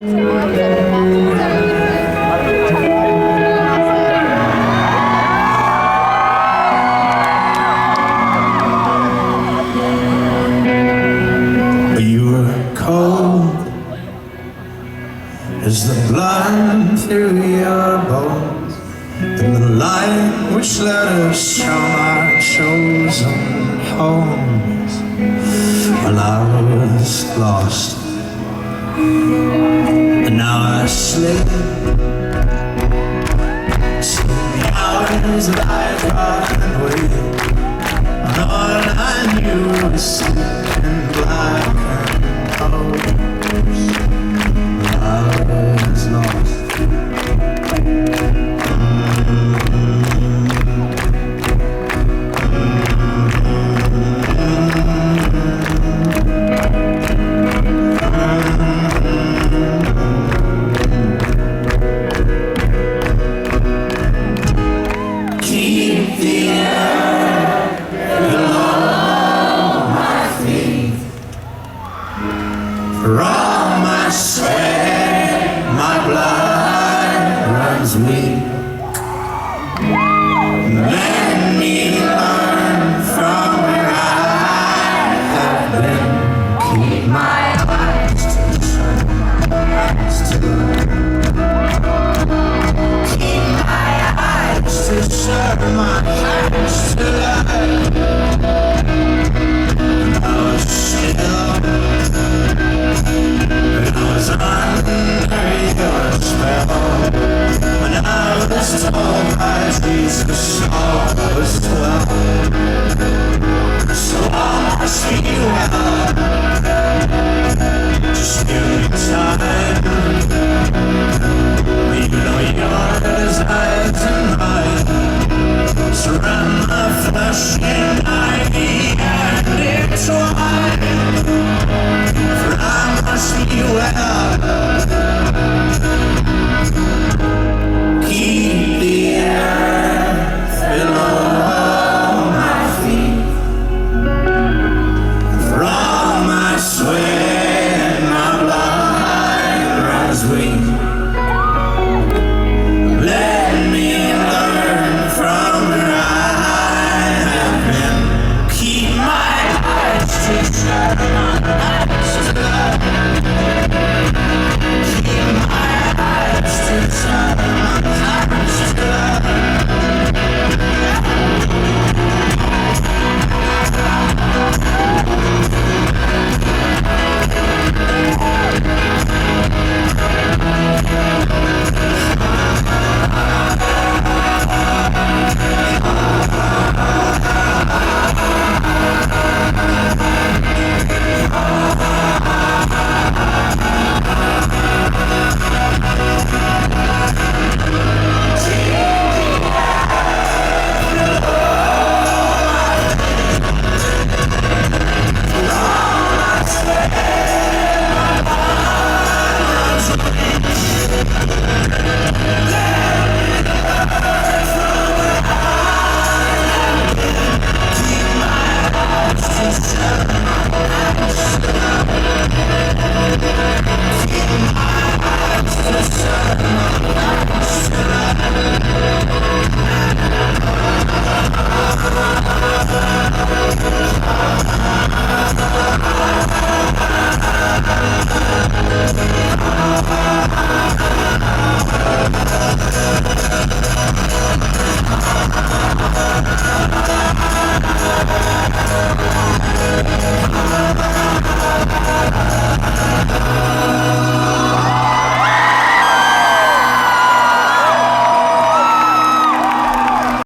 You were cold as the blood through your bones, and the light which led us from our chosen homes. Well, I was lost, and now I sleep. So the hours that I cried away, and all I knew was sleeping black and cold. I was lost. Keep the air below my feet, for all my sweat, my blood runs weak. Let me learn from where I have been. Keep my eyes to shut, eyes to learn. Keep my eyes to shut, my hands to learn. And I was still, and I was under your spell. When I was told by Jesus all was well, so all must be well. Just give me time. You know your desires and mine surround my flesh and I and intertwine. For I must be well. Keep the earth below my feet, for all my sweat, my blood runs weak. Let me learn from where I have been. Keep my eyes to shut, my eyes to learn. Keep my eyes to shut, my eyes to learn.